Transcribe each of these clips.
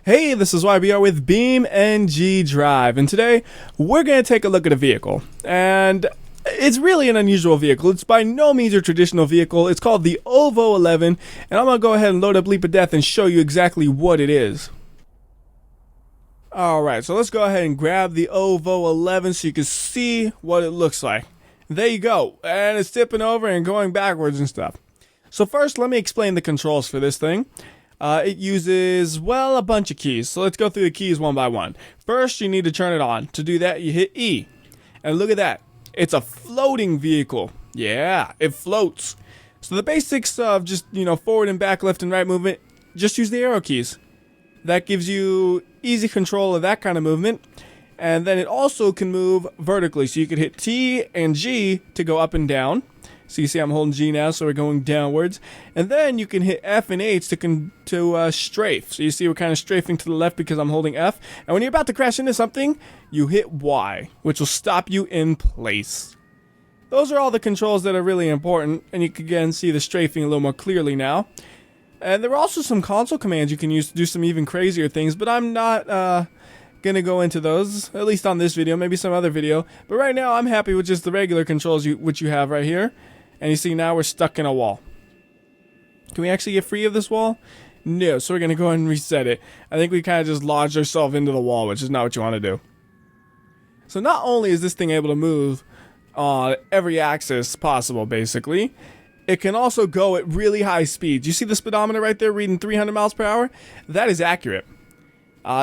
Hey, this is WhyBeAre with BeamNG.drive, and today we're going to take a look at a vehicle. And it's really an unusual vehicle. It's by no means a traditional vehicle. It's called the OVO 11, and I'm going to go ahead and load up Leap of Death and show you exactly what it is. Alright, so let's go ahead and grab the OVO 11 so you can see what it looks like. There you go, and it's tipping over and going backwards and stuff. So first, let me explain the controls for this thing. It uses, well, a bunch of keys. So let's go through the keys one by one. First, you need to turn it on. To do that, you hit E. And look at that. It's a floating vehicle. Yeah, it floats. So the basics of just, forward and back, left and right movement, just use the arrow keys. That gives you easy control of that kind of movement. And then it also can move vertically. So you could hit T and G to go up and down. So you see I'm holding G now, so we're going downwards. And then you can hit F and H to strafe. So you see we're kind of strafing to the left because I'm holding F. And when you're about to crash into something, you hit Y, which will stop you in place. Those are all the controls that are really important. And you can again see the strafing a little more clearly now. And there are also some console commands you can use to do some even crazier things, but I'm not gonna go into those, at least on this video, maybe some other video. But right now I'm happy with just the regular controls which you have right here. And you see now we're stuck in a wall. Can we actually get free of this wall? No, so we're going to go ahead and reset it. I think we kind of just lodged ourselves into the wall, which is not what you want to do. So not only is this thing able to move on every axis possible, basically, it can also go at really high speeds. You see the speedometer right there reading 300 miles per hour? That is accurate.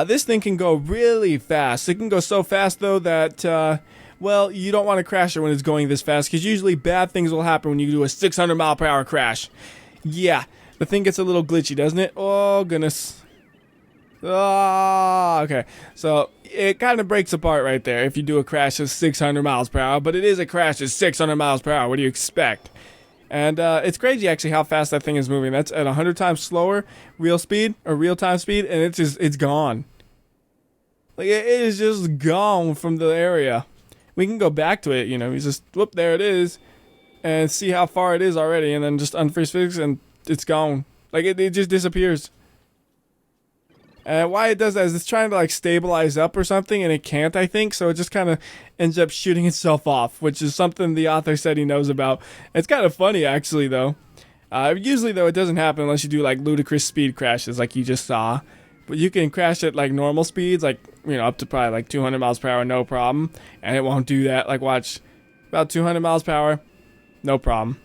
This thing can go really fast. It can go so fast, though, that... well, you don't want to crash it when it's going this fast, because usually bad things will happen when you do a 600 mile per hour crash. Yeah, the thing gets a little glitchy, doesn't it? Oh, goodness. Ah, okay. So, it kind of breaks apart right there if you do a crash at 600 miles per hour, but it is a crash at 600 miles per hour. What do you expect? And it's crazy, actually, how fast that thing is moving. That's at 100 times slower real speed, or real-time speed, and it's gone. Like, it is just gone from the area. We can go back to it, you just, whoop, there it is, and see how far it is already, and then just unfreeze fix, and it's gone. Like, it just disappears. And why it does that is it's trying to, like, stabilize up or something, and it can't, I think, so it just kind of ends up shooting itself off, which is something the author said he knows about. It's kind of funny, actually, though. Usually, though, it doesn't happen unless you do, like, ludicrous speed crashes, like you just saw. But you can crash at, like, normal speeds, like, up to probably, like, 200 miles per hour, no problem. And it won't do that. Like, watch. About 200 miles per hour, no problem.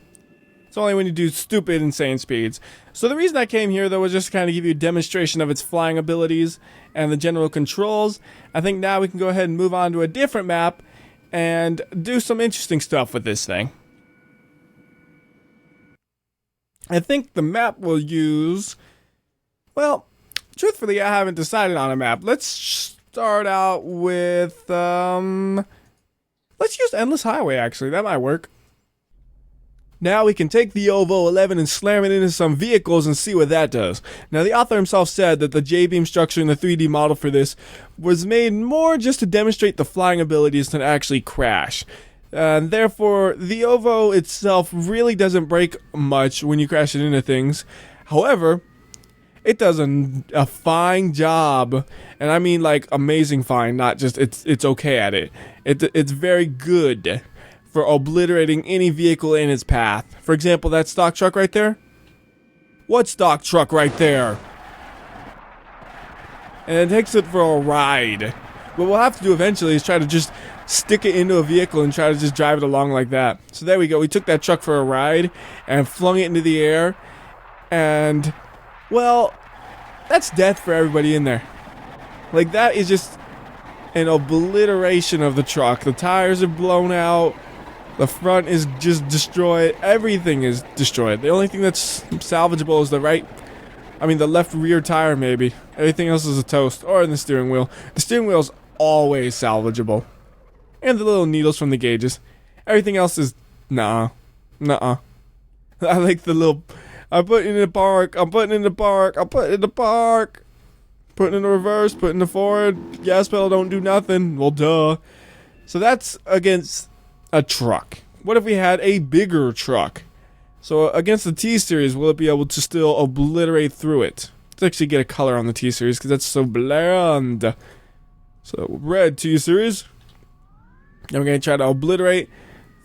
It's only when you do stupid, insane speeds. So the reason I came here, though, was just to kind of give you a demonstration of its flying abilities and the general controls. I think now we can go ahead and move on to a different map and do some interesting stuff with this thing. I think the map we'll use... well... truthfully, I haven't decided on a map. Let's start out with, let's use Endless Highway, actually. That might work. Now we can take the OVO 11 and slam it into some vehicles and see what that does. Now, the author himself said that the J-beam structure in the 3D model for this was made more just to demonstrate the flying abilities than actually crash. And therefore, the OVO itself really doesn't break much when you crash it into things. However... it does a fine job, and I mean like amazing fine, not just it's okay at it. It's very good for obliterating any vehicle in its path. For example, that stock truck right there. What stock truck right there? And it takes it for a ride. What we'll have to do eventually is try to just stick it into a vehicle and try to just drive it along like that. So there we go. We took that truck for a ride and flung it into the air, and... well, that's death for everybody in there. Like, that is just an obliteration of the truck. The tires are blown out. The front is just destroyed. Everything is destroyed. The only thing that's salvageable is the left rear tire, maybe. Everything else is a toast. Or in the steering wheel. The steering wheel is always salvageable. And the little needles from the gauges. Everything else is, nuh-uh. I like the little... I'm putting it in the park. I'm putting it in the park. I'm putting it in the park. Putting it in the reverse. Putting it forward. Gas pedal don't do nothing. Well, duh. So that's against a truck. What if we had a bigger truck? So against the T-Series, will it be able to still obliterate through it? It's Let's actually get a color on the T-Series because that's so bland. So red T-Series. And we're going to try to obliterate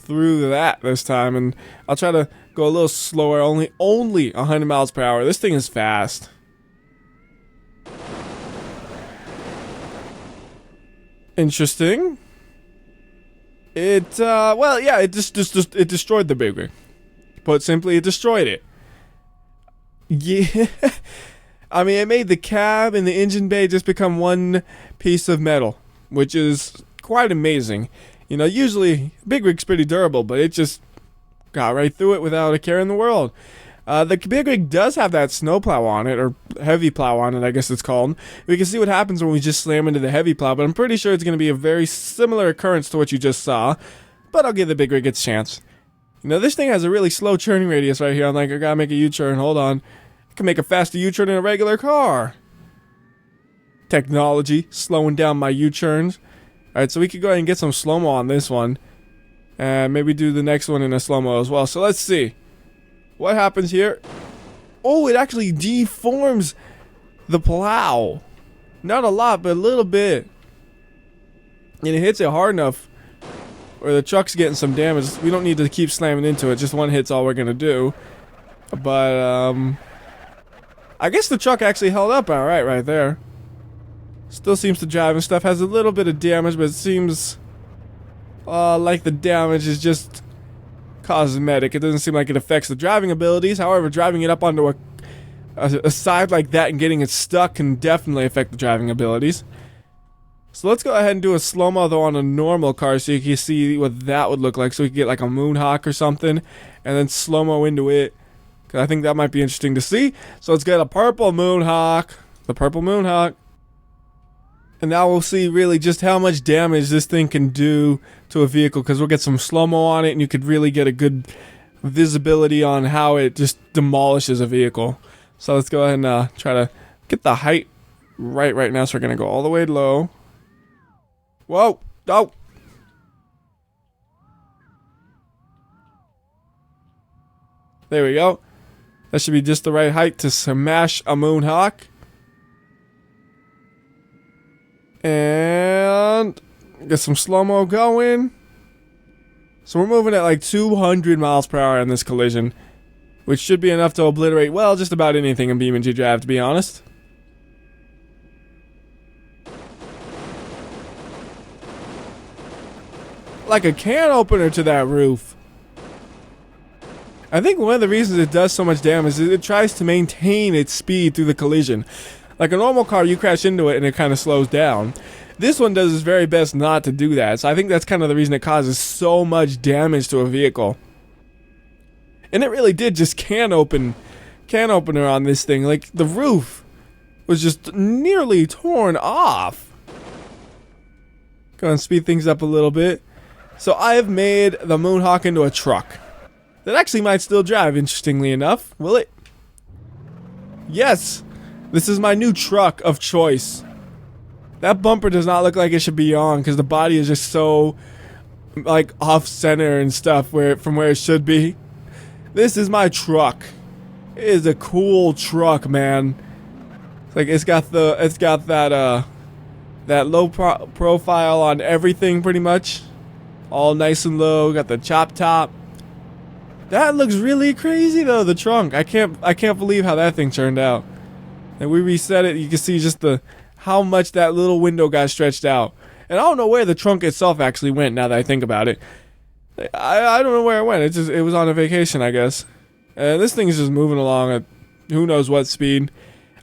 through that this time. And I'll try to go a little slower, only 100 miles per hour. This thing is fast. Interesting. It, well, yeah, it just it destroyed the big rig. Put simply, it destroyed it. Yeah. I mean, it made the cab and the engine bay just become one piece of metal, which is quite amazing. You know, usually, big rig's pretty durable, but it just got right through it without a care in the world. The big rig does have that snowplow on it, or heavy plow on it, I guess it's called. We can see what happens when we just slam into the heavy plow, but I'm pretty sure it's going to be a very similar occurrence to what you just saw. But I'll give the big rig its chance. You know, this thing has a really slow turning radius right here. I'm like, I gotta make a U-turn, hold on. I can make a faster U-turn than a regular car. Technology, slowing down my U-turns. Alright, so we could go ahead and get some slow-mo on this one. And maybe do the next one in a slow-mo as well. So let's see. What happens here? Oh, it actually deforms the plow. Not a lot, but a little bit. And it hits it hard enough where the truck's getting some damage. We don't need to keep slamming into it. Just one hit's all we're going to do. But, I guess the truck actually held up alright right there. Still seems to drive and stuff. Has a little bit of damage, but it seems like the damage is just cosmetic. It doesn't seem like it affects the driving abilities. However, driving it up onto a side like that and getting it stuck can definitely affect the driving abilities. So let's go ahead and do a slow-mo though on a normal car so you can see what that would look like. So we can get like a Moonhawk or something and then slow-mo into it. Cause I think that might be interesting to see. So let's get a purple Moonhawk. The purple Moonhawk. And now we'll see really just how much damage this thing can do to a vehicle, because we'll get some slow-mo on it and you could really get a good visibility on how it just demolishes a vehicle. So let's go ahead and try to get the height right now. So we're going to go all the way low. Whoa! Oh! There we go. That should be just the right height to smash a Moonhawk. And get some slow-mo going. So we're moving at like 200 miles per hour in this collision, which should be enough to obliterate, well, just about anything in BeamNG.drive, to be honest. Like a can opener to that roof. I think one of the reasons it does so much damage is it tries to maintain its speed through the collision. Like a normal car, you crash into it and it kind of slows down. This one does its very best not to do that, so I think that's kind of the reason it causes so much damage to a vehicle. And it really did just can opener on this thing. Like, the roof was just nearly torn off. Go and speed things up a little bit. So I have made the Moonhawk into a truck. That actually might still drive, interestingly enough. Will it? Yes! This is my new truck of choice. That bumper does not look like it should be on because the body is just so like off-center and stuff from where it should be. This is my truck. It is a cool truck, man. It's like it's got that low profile on everything pretty much. All nice and low, got the chop top. That looks really crazy though, the trunk. I can't believe how that thing turned out. And we reset it, you can see just how much that little window got stretched out. And I don't know where the trunk itself actually went now that I think about it. I don't know where it went. It was on a vacation, I guess. And this thing is just moving along at who knows what speed.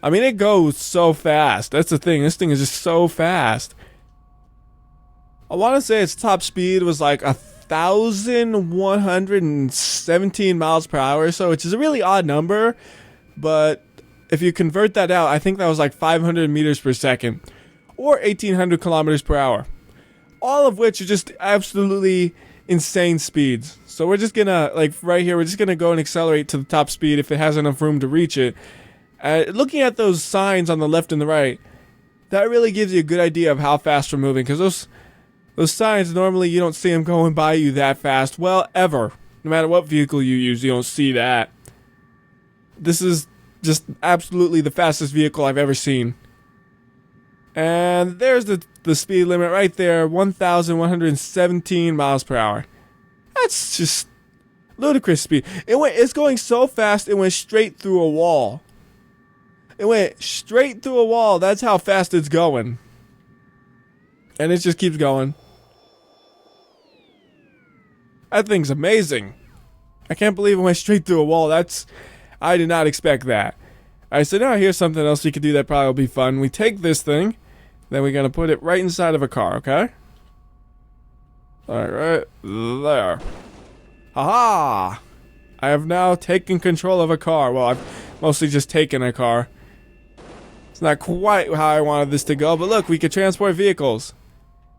I mean, it goes so fast. That's the thing. This thing is just so fast. I want to say its top speed was like 1,117 miles per hour or so, which is a really odd number. But if you convert that out, I think that was like 500 meters per second. Or 1,800 kilometers per hour. All of which are just absolutely insane speeds. So we're just gonna, like right here, we're just gonna go and accelerate to the top speed if it has enough room to reach it. Looking at those signs on the left and the right, that really gives you a good idea of how fast we're moving. Because those signs, normally you don't see them going by you that fast. Well, ever. No matter what vehicle you use, you don't see that. This is just absolutely the fastest vehicle I've ever seen. And there's the speed limit right there, 1,117 miles per hour. That's just ludicrous speed. It's going so fast, it went straight through a wall. It went straight through a wall. That's how fast it's going. And it just keeps going. That thing's amazing. I can't believe it went straight through a wall. I did not expect that. Alright, so now here's something else we could do that probably will be fun. We take this thing, then we're going to put it right inside of a car, okay? Alright, right there. Haha! I have now taken control of a car. Well, I've mostly just taken a car. It's not quite how I wanted this to go, but look, we could transport vehicles.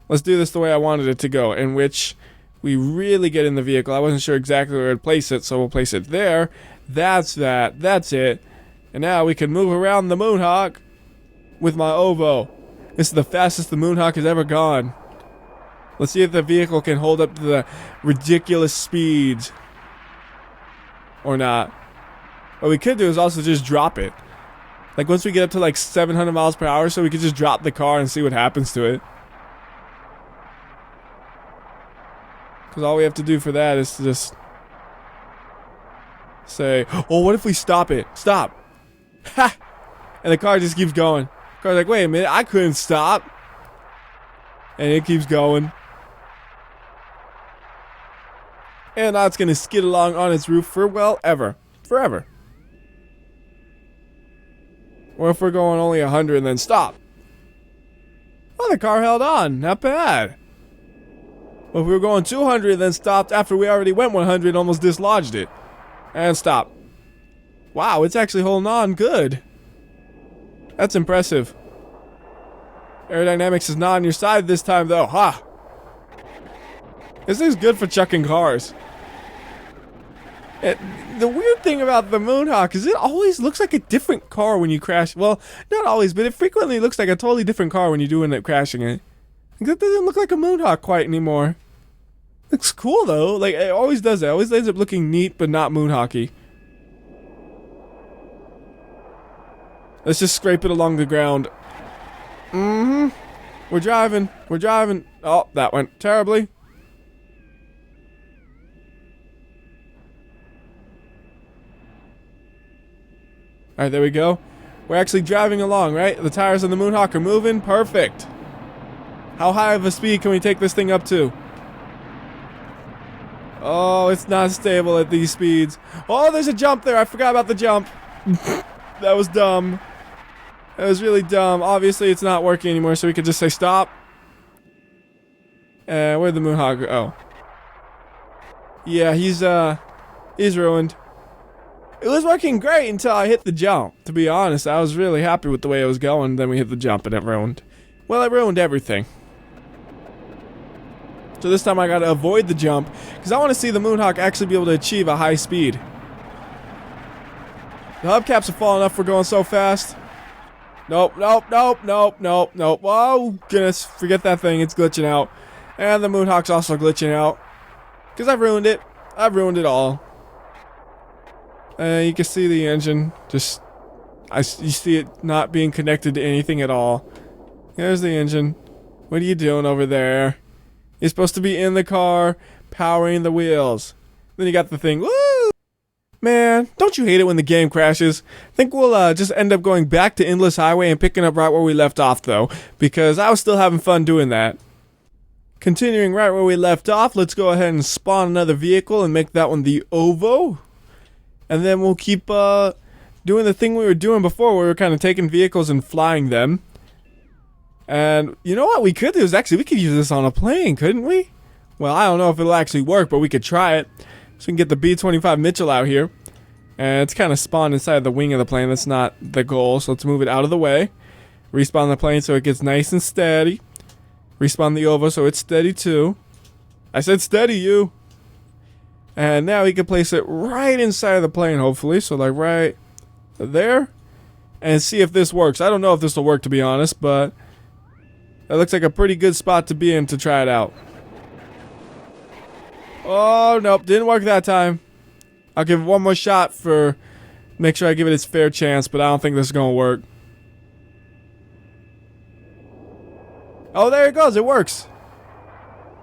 Let's do this the way I wanted it to go, in which we really get in the vehicle. I wasn't sure exactly where to place it, so we'll place it there. That's that. That's it. And now we can move around the Moonhawk with my OVO. This is the fastest the Moonhawk has ever gone. Let's see if the vehicle can hold up to the ridiculous speeds. Or not. What we could do is also just drop it. Like once we get up to like 700 miles per hour, so we could just drop the car and see what happens to it. Because all we have to do for that is to just say, oh, what if we stop it? Stop. Ha! And the car just keeps going. The car's like, wait a minute, I couldn't stop. And it keeps going. And now it's going to skid along on its roof for, well, forever. Or if we're going only 100 and then stop. Oh, the car held on. Not bad. Well, if we were going 200 and then stopped after we already went 100 and almost dislodged it. And stop. Wow, it's actually holding on good. That's impressive. Aerodynamics is not on your side this time, though. Ha! This thing's good for chucking cars. The weird thing about the Moonhawk is it always looks like a different car when you crash. Well, not always, but it frequently looks like a totally different car when you do end up crashing it. That doesn't look like a Moonhawk quite anymore. Looks cool, though. Like, it always does that. It always ends up looking neat, but not Moonhawky. Let's just scrape it along the ground. Mm-hmm. We're driving. We're driving. Oh, that went terribly. Alright, there we go. We're actually driving along, right? The tires on the Moonhawk are moving. Perfect. How high of a speed can we take this thing up to? Oh, it's not stable at these speeds. Oh, there's a jump there. I forgot about the jump. That was dumb. That was really dumb. Obviously, it's not working anymore, so we could just say stop. Where'd the Moonhawk go? Oh. Yeah, he's ruined. It was working great until I hit the jump. To be honest, I was really happy with the way it was going. Then we hit the jump and it ruined. Well, it ruined everything. So this time I gotta avoid the jump because I want to see the Moonhawk actually be able to achieve a high speed. The hubcaps are falling off. We're going so fast. Nope, nope, nope, nope, nope, nope. Oh, goodness. Forget that thing. It's glitching out. And the Moonhawk's also glitching out. Because I've ruined it. I've ruined it all. You can see the engine. Just, you see it not being connected to anything at all. There's the engine. What are you doing over there? You're supposed to be in the car, powering the wheels. Then you got the thing. Woo! Man, don't you hate it when the game crashes? I think we'll just end up going back to Endless Highway and picking up right where we left off, though. Because I was still having fun doing that. Continuing right where we left off, let's go ahead and spawn another vehicle and make that one the OVO. And then we'll keep doing the thing we were doing before, where we were kind of taking vehicles and flying them. And you know what we could do is actually we could use this on a plane, couldn't we? Well, I don't know if it'll actually work, but we could try it. So we can get the B-25 Mitchell out here. And it's kind of spawned inside the wing of the plane. That's not the goal, so let's move it out of the way. Respawn the plane so it gets nice and steady. Respawn the OVO so it's steady too. I said steady, you. And now we can place it right inside of the plane, hopefully. So like right there. And see if this works. I don't know if this will work, to be honest, but that looks like a pretty good spot to be in to try it out. Oh, nope. Didn't work that time. I'll give it one more shot for Make sure I give it its fair chance, but I don't think this is gonna work. Oh, there it goes. It works.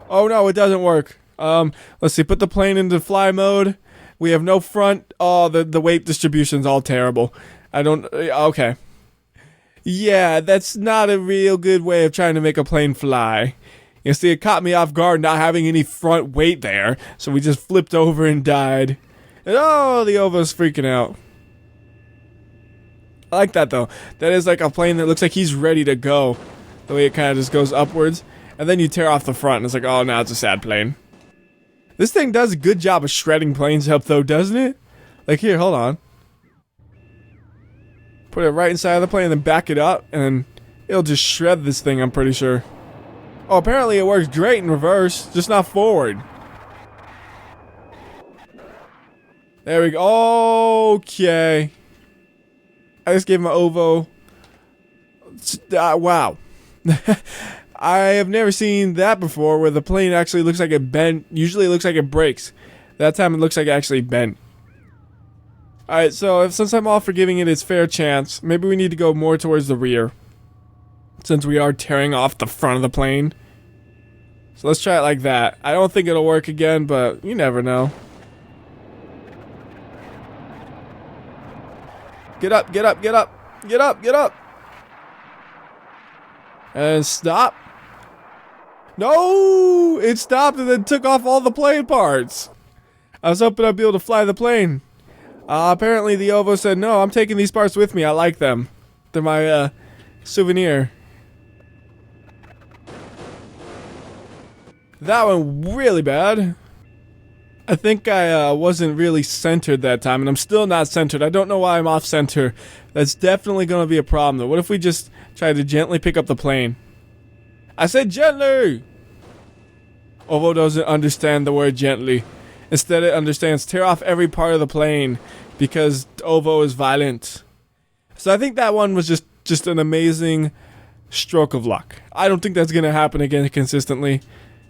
Oh no, it doesn't work. Let's see. Put the plane into fly mode. We have no front. Oh, the weight distribution's all terrible. I don't. Okay. Yeah, that's not a real good way of trying to make a plane fly. You see, it caught me off guard not having any front weight there, so we just flipped over and died. And oh, the Ovo's freaking out. I like that though. That is like a plane that looks like he's ready to go. The way it kind of just goes upwards, and then you tear off the front, and it's like, oh, now it's a sad plane. This thing does a good job of shredding planes up though, doesn't it? Like here, hold on. Put it right inside of the plane, and then back it up, and it'll just shred this thing, I'm pretty sure. Oh, apparently it works great in reverse, just not forward. There we go. Okay. I just gave him an Ovo. Wow. I have never seen that before, where the plane actually looks like it bent. Usually it looks like it breaks. That time it looks like it actually bent. Alright, so since I'm all for giving it its fair chance, maybe we need to go more towards the rear. Since we are tearing off the front of the plane. So let's try it like that. I don't think it'll work again, but you never know. Get up, get up, get up, get up, get up! And stop. No! It stopped and then took off all the plane parts. I was hoping I'd be able to fly the plane. Apparently the Ovo said, no, I'm taking these parts with me. I like them. They're my, souvenir. That went really bad. I think I, wasn't really centered that time, and I'm still not centered. I don't know why I'm off center. That's definitely gonna be a problem, though. What if we just try to gently pick up the plane? I said gently! Ovo doesn't understand the word gently. Instead, it understands tear off every part of the plane, because Ovo is violent. So I think that one was just an amazing stroke of luck. I don't think that's gonna happen again consistently,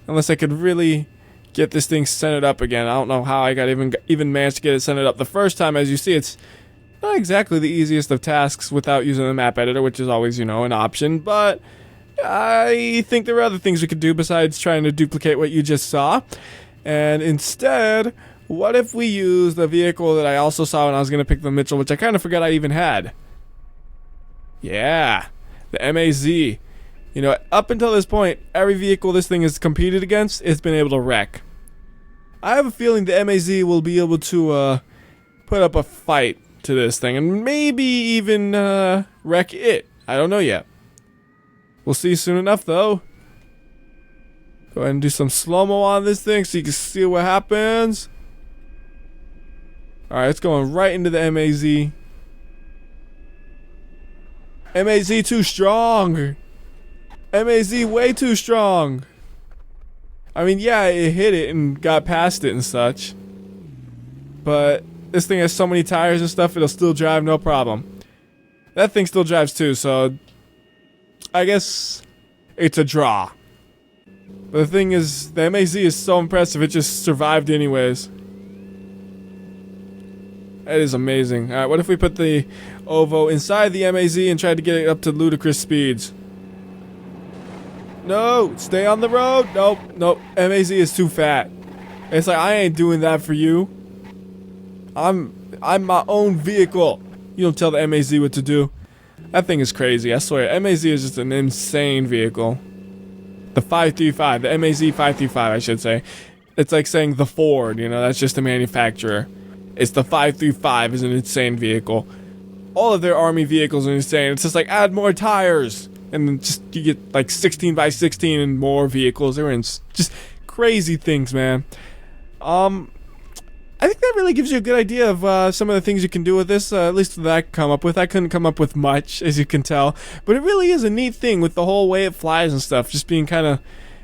unless I could really get this thing centered up again. I don't know how I got even managed to get it centered up the first time. As you see, it's not exactly the easiest of tasks without using the map editor, which is always, you know, an option, but I think there are other things we could do besides trying to duplicate what you just saw. And instead, what if we use the vehicle that I also saw when I was going to pick the Mitchell, which I kind of forgot I even had. Yeah, the MAZ. You know, up until this point, every vehicle this thing has competed against, it's been able to wreck. I have a feeling the MAZ will be able to put up a fight to this thing, and maybe even wreck it. I don't know yet. We'll see soon enough, though. Go ahead and do some slow-mo on this thing so you can see what happens. Alright, it's going right into the MAZ. MAZ too strong. MAZ way too strong. I mean, yeah, it hit it and got past it and such. But this thing has so many tires and stuff, it'll still drive no problem. That thing still drives too, so I guess it's a draw. But the thing is, the MAZ is so impressive, it just survived anyways. That is amazing. Alright, what if we put the Ovo inside the MAZ and tried to get it up to ludicrous speeds? No! Stay on the road! Nope, nope. MAZ is too fat. It's like, I ain't doing that for you. I'm my own vehicle. You don't tell the MAZ what to do. That thing is crazy, I swear. MAZ is just an insane vehicle. The 535, the MAZ 535, I should say. It's like saying the Ford, you know, that's just the manufacturer. It's the 535 is an insane vehicle. All of their army vehicles are insane. It's just like, add more tires. And then just, you get like 16 by 16 and more vehicles. They're in just crazy things, man. I think that really gives you a good idea of some of the things you can do with this, at least that I could come up with. I couldn't come up with much, as you can tell. But it really is a neat thing with the whole way it flies and stuff, just being kind of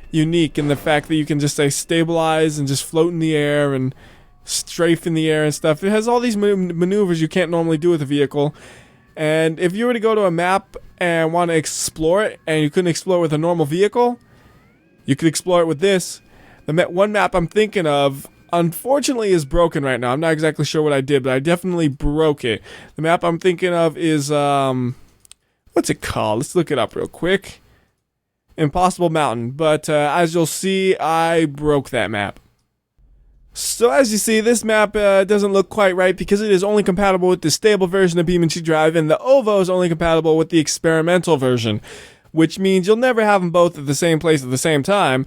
unique in the fact that you can just, say, stabilize and just float in the air and strafe in the air and stuff. It has all these maneuvers you can't normally do with a vehicle. And if you were to go to a map and want to explore it, and you couldn't explore it with a normal vehicle, you could explore it with this. The one map I'm thinking of unfortunately is broken right now. I'm not exactly sure what I did, but I definitely broke it. The map I'm thinking of is, what's it called? Let's look it up real quick. Impossible Mountain. But as you'll see, I broke that map. So as you see, this map doesn't look quite right because it is only compatible with the stable version of BeamNG.drive, and the OVO is only compatible with the experimental version, which means you'll never have them both at the same place at the same time.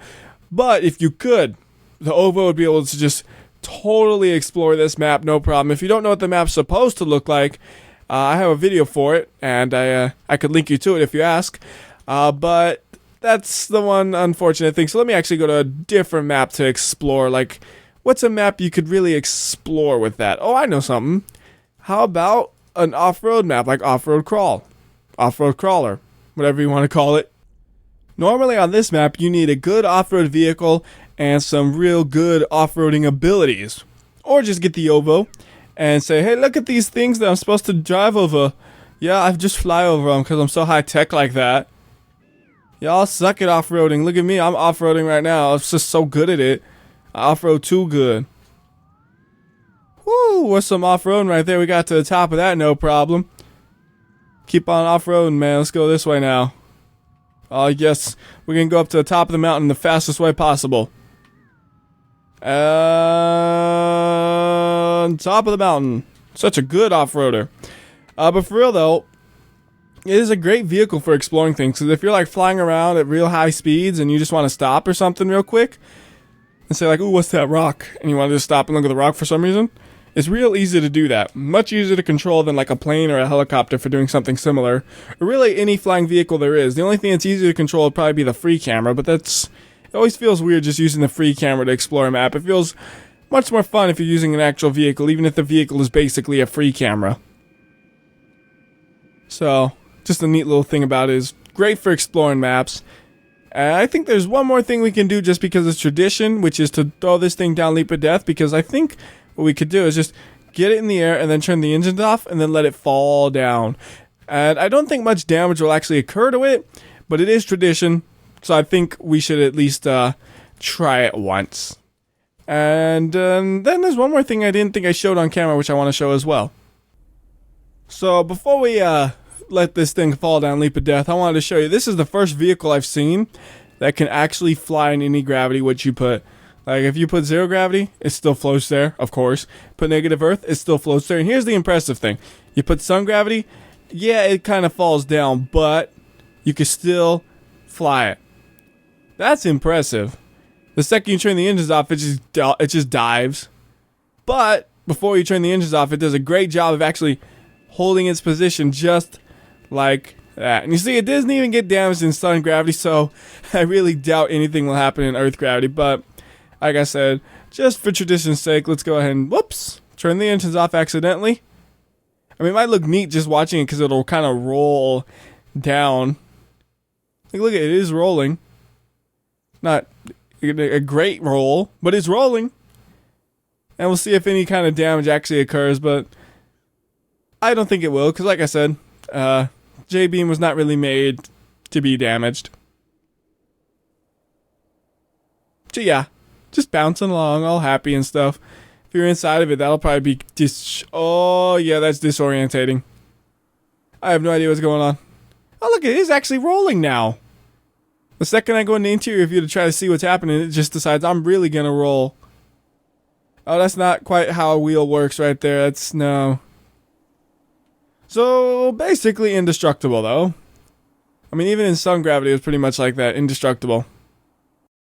But if you could, the OVO would be able to just totally explore this map, no problem. If you don't know what the map's supposed to look like, I have a video for it, and I could link you to it if you ask. But that's the one unfortunate thing. So let me actually go to a different map to explore. Like, what's a map you could really explore with that? Oh, I know something. How about an off-road map, like Off-Road Crawl? Off-Road Crawler, whatever you want to call it. Normally on this map, you need a good off-road vehicle and some real good off-roading abilities. Or just get the OVO and say, hey, look at these things that I'm supposed to drive over. Yeah, I just fly over them because I'm so high-tech like that. Y'all suck at off-roading. Look at me, I'm off-roading right now. I'm just so good at it. I off-road too good. Woo, what's some off-roading right there. We got to the top of that, no problem. Keep on off-roading, man. Let's go this way now. Oh, yes. We're going to go up to the top of the mountain the fastest way possible. Top of the mountain. Such a good off-roader. But for real, though, it is a great vehicle for exploring things. Because if you're, like, flying around at real high speeds and you just want to stop or something real quick, and say, like, ooh, what's that rock? And you want to just stop and look at the rock for some reason, it's real easy to do that. Much easier to control than like a plane or a helicopter for doing something similar. Or really any flying vehicle there is. The only thing that's easier to control would probably be the free camera, but it always feels weird just using the free camera to explore a map. It feels much more fun if you're using an actual vehicle, even if the vehicle is basically a free camera. So, just a neat little thing about it is great for exploring maps. I think there's one more thing we can do just because it's tradition, which is to throw this thing down leap of death, because I think what we could do is just get it in the air and then turn the engines off and then let it fall down. And I don't think much damage will actually occur to it, but it is tradition, so I think we should at least try it once. And then there's one more thing I didn't think I showed on camera, which I want to show as well. So before we let this thing fall down leap of death, I wanted to show you, this is the first vehicle I've seen that can actually fly in any gravity which you put. Like, if you put zero gravity, it still floats there, of course. Put negative earth, it still floats there. And here's the impressive thing. You put sun gravity, yeah, it kind of falls down, but you can still fly it. That's impressive. The second you turn the engines off, it just dives. But before you turn the engines off, it does a great job of actually holding its position just like that. And you see, it doesn't even get damaged in sun gravity, so I really doubt anything will happen in earth gravity. But like I said, just for tradition's sake, let's go ahead and, whoops, turn the engines off accidentally. I mean, it might look neat just watching it because it'll kind of roll down. Like, look at it, it is rolling. Not a great roll, but it's rolling. And we'll see if any kind of damage actually occurs, but I don't think it will, because like I said, J-Beam was not really made to be damaged. So yeah, just bouncing along, all happy and stuff. If you're inside of it, that'll probably be oh yeah, that's disorientating. I have no idea what's going on. Oh look, it is actually rolling now. The second I go in the interior view to try to see what's happening, it just decides I'm really gonna roll. Oh, that's not quite how a wheel works right there. That's no. So basically indestructible though. I mean, even in sun gravity, it was pretty much like that, indestructible.